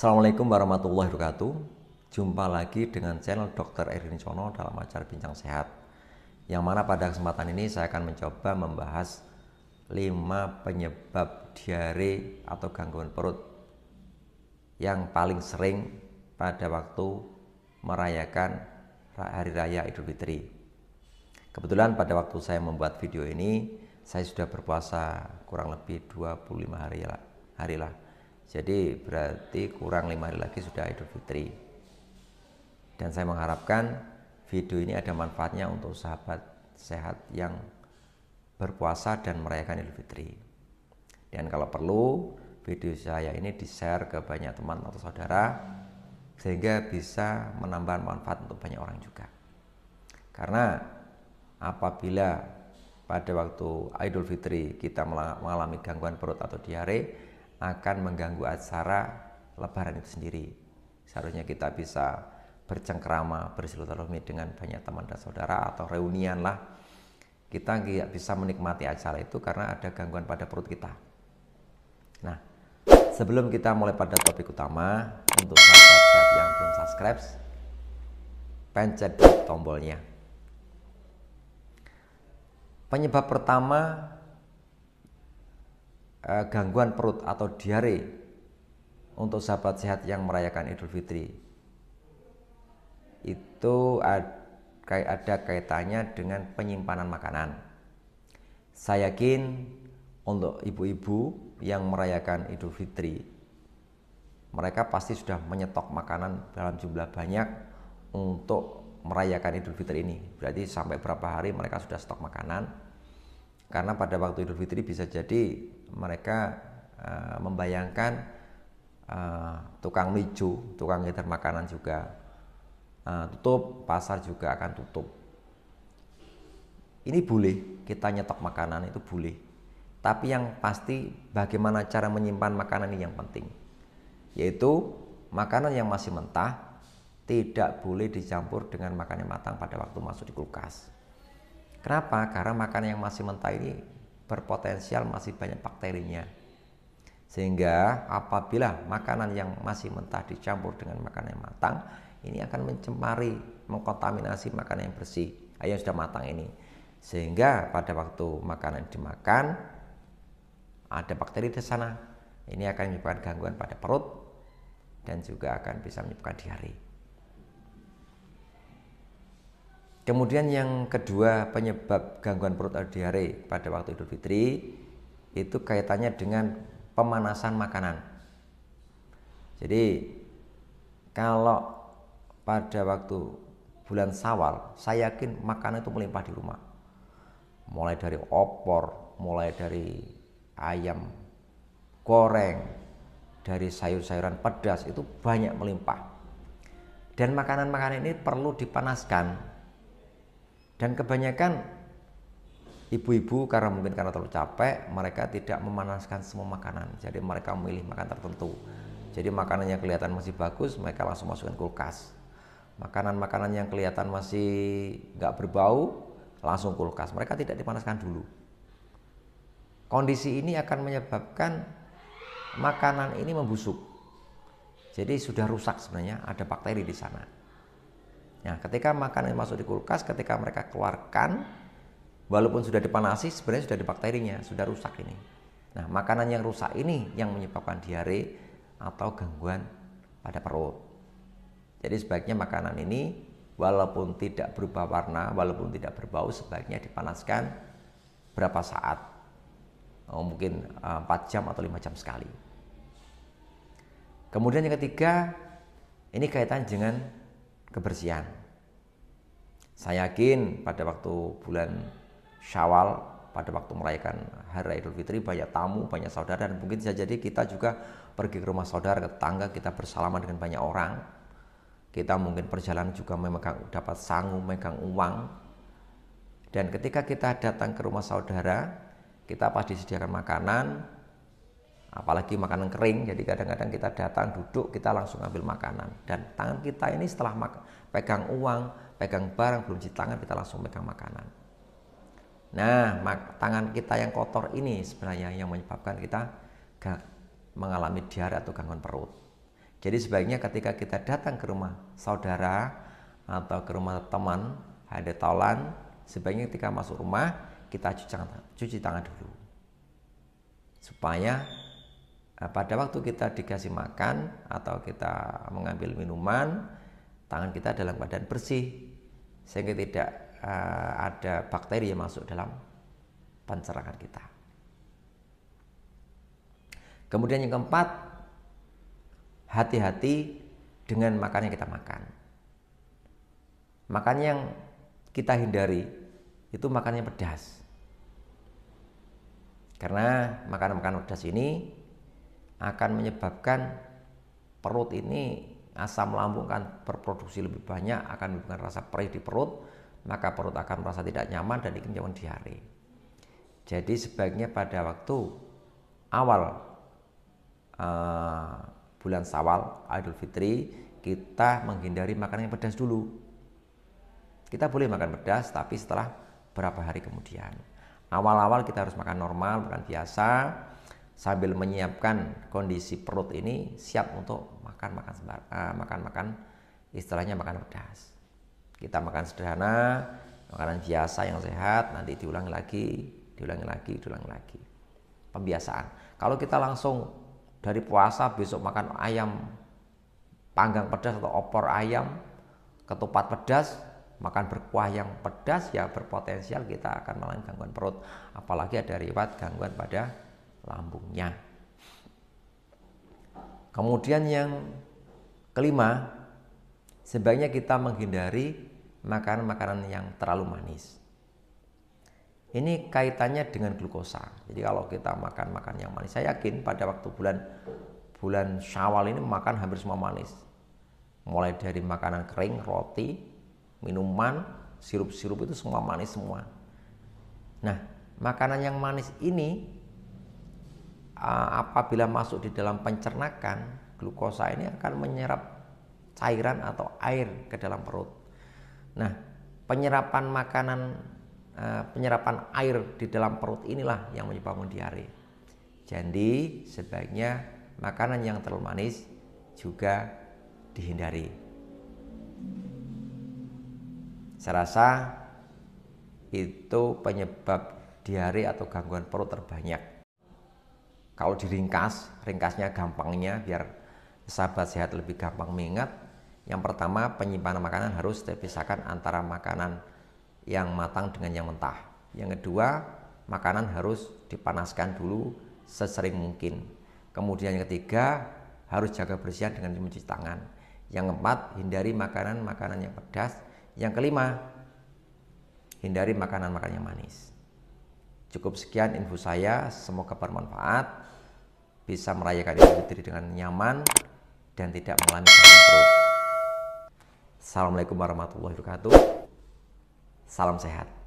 Assalamualaikum warahmatullahi wabarakatuh. Jumpa lagi dengan channel Dr. Erwin Cono dalam acara Bincang Sehat. Yang mana pada kesempatan ini saya akan mencoba membahas 5 penyebab diare atau gangguan perut yang paling sering pada waktu merayakan Hari Raya Idul Fitri. Kebetulan pada waktu saya membuat video ini, saya sudah berpuasa kurang lebih 25 hari lah. Jadi berarti kurang 5 hari lagi sudah Idul Fitri. Dan saya mengharapkan video ini ada manfaatnya untuk sahabat sehat yang berpuasa dan merayakan Idul Fitri. Dan kalau perlu, video saya ini di-share ke banyak teman atau saudara sehingga bisa menambah manfaat untuk banyak orang juga. Karena apabila pada waktu Idul Fitri kita mengalami gangguan perut atau diare, akan mengganggu acara Lebaran itu sendiri. Seharusnya kita bisa bercengkrama, bersilaturahmi dengan banyak teman dan saudara atau reunian lah. Kita tidak bisa menikmati acara itu karena ada gangguan pada perut kita. Nah, sebelum kita mulai pada topik utama, untuk sahabat sehat yang belum subscribe, pencet tombolnya. Penyebab pertama gangguan perut atau diare untuk sahabat sehat yang merayakan Idul Fitri itu ada kaitannya dengan penyimpanan makanan. Saya yakin untuk ibu-ibu yang merayakan Idul Fitri, mereka pasti sudah menyetok makanan dalam jumlah banyak untuk merayakan Idul Fitri ini. Berarti sampai berapa hari mereka sudah stok makanan. Karena pada waktu Idul Fitri bisa jadi mereka membayangkan tukang mijo, tukang ngedar makanan juga tutup, pasar juga akan tutup. Ini boleh, kita nyetok makanan itu boleh. Tapi yang pasti bagaimana cara menyimpan makanan ini yang penting. Yaitu makanan yang masih mentah tidak boleh dicampur dengan makanan yang matang pada waktu masuk di kulkas. Kenapa? Karena makanan yang masih mentah ini berpotensial masih banyak bakterinya. Sehingga apabila makanan yang masih mentah dicampur dengan makanan yang matang, ini akan mencemari, mengkontaminasi makanan yang bersih, yang sudah matang ini. Sehingga pada waktu makanan dimakan, ada bakteri di sana. Ini akan menyebabkan gangguan pada perut dan juga akan bisa menyebabkan diare. Kemudian yang kedua penyebab gangguan perut atau diare pada waktu Idul Fitri itu kaitannya dengan pemanasan makanan. Jadi kalau pada waktu bulan Syawal, saya yakin makanan itu melimpah di rumah. Mulai dari opor, mulai dari ayam goreng, dari sayur-sayuran pedas itu banyak melimpah. Dan makanan-makanan ini perlu dipanaskan. Dan kebanyakan ibu-ibu karena terlalu capek, mereka tidak memanaskan semua makanan. Jadi mereka memilih makan tertentu. Jadi makanan yang kelihatan masih bagus, mereka langsung masukkan kulkas. Makanan-makanan yang kelihatan masih nggak berbau, langsung kulkas. Mereka tidak dipanaskan dulu. Kondisi ini akan menyebabkan makanan ini membusuk. Jadi sudah rusak sebenarnya, ada bakteri di sana. Nah, ketika makanan masuk di kulkas, ketika mereka keluarkan, walaupun sudah dipanasi, sebenarnya sudah ada bakterinya, sudah rusak ini. Nah, makanan yang rusak ini yang menyebabkan diare atau gangguan pada perut. Jadi sebaiknya makanan ini walaupun tidak berubah warna, walaupun tidak berbau, sebaiknya dipanaskan berapa saat. Mungkin 4 jam atau 5 jam sekali. Kemudian yang ketiga, ini kaitan dengan kebersihan. Saya yakin pada waktu bulan Syawal, pada waktu merayakan Hari Raya Idul Fitri, banyak tamu, banyak saudara, dan mungkin bisa jadi kita juga pergi ke rumah saudara, ke tetangga, kita bersalaman dengan banyak orang. Kita mungkin perjalanan juga dapat sangu, megang uang. Dan ketika kita datang ke rumah saudara, kita pas disediakan makanan, apalagi makanan kering, jadi kadang-kadang kita datang duduk, kita langsung ambil makanan, dan tangan kita ini setelah pegang uang, pegang barang, belum cuci tangan, kita langsung pegang makanan. Nah, tangan kita yang kotor ini sebenarnya yang menyebabkan kita mengalami diare atau gangguan perut. Jadi sebaiknya ketika kita datang ke rumah saudara atau ke rumah teman, ada taulan, sebaiknya ketika masuk rumah kita cuci tangan dulu. Supaya pada waktu kita dikasih makan atau kita mengambil minuman, tangan kita dalam keadaan bersih sehingga tidak ada bakteri yang masuk dalam pencernaan kita. Kemudian yang keempat, hati-hati dengan makan yang kita makan. Makan yang kita hindari itu makan yang pedas. Karena makanan-makanan pedas ini akan menyebabkan perut ini, asam lambung akan berproduksi lebih banyak, akan menyebabkan rasa perih di perut, maka perut akan merasa tidak nyaman dan ingin menyebabkan diare. Jadi sebaiknya pada waktu awal bulan Syawal, Idul Fitri, kita menghindari makanan yang pedas dulu. Kita boleh makan pedas, tapi setelah beberapa hari kemudian. Awal-awal kita harus makan normal, makan biasa, sambil menyiapkan kondisi perut ini siap untuk makan istilahnya makan pedas. Kita makan sederhana, makanan biasa yang sehat, nanti diulangi lagi. Pembiasaan. Kalau kita langsung dari puasa besok makan ayam panggang pedas atau opor ayam, ketupat pedas, makan berkuah yang pedas, ya berpotensial kita akan mengalami gangguan perut, apalagi ada riwayat gangguan pada lambungnya. Kemudian yang kelima, sebaiknya kita menghindari makanan-makanan yang terlalu manis. Ini kaitannya dengan glukosa. Jadi kalau kita makan yang manis, saya yakin pada waktu bulan Syawal ini makan hampir semua manis. Mulai dari makanan kering, roti, minuman, sirup-sirup itu semua manis semua. Nah, makanan yang manis ini apabila masuk di dalam pencernaan, glukosa ini akan menyerap cairan atau air ke dalam perut. Nah, penyerapan air di dalam perut inilah yang menyebabkan diare. Jadi sebaiknya makanan yang terlalu manis juga dihindari. Saya rasa itu penyebab diare atau gangguan perut terbanyak. Kalau ringkasnya gampangnya biar sahabat sehat lebih gampang mengingat. Yang pertama, penyimpanan makanan harus dipisahkan antara makanan yang matang dengan yang mentah. Yang kedua, makanan harus dipanaskan dulu sesering mungkin. Kemudian yang ketiga, harus jaga kebersihan dengan mencuci tangan. Yang keempat, hindari makanan-makanan yang pedas. Yang kelima, hindari makanan-makanan yang manis. Cukup sekian info saya, semoga bermanfaat, bisa merayakan Idul Fitri dengan nyaman dan tidak mengalami gangguan perut. Assalamualaikum warahmatullahi wabarakatuh. Salam sehat.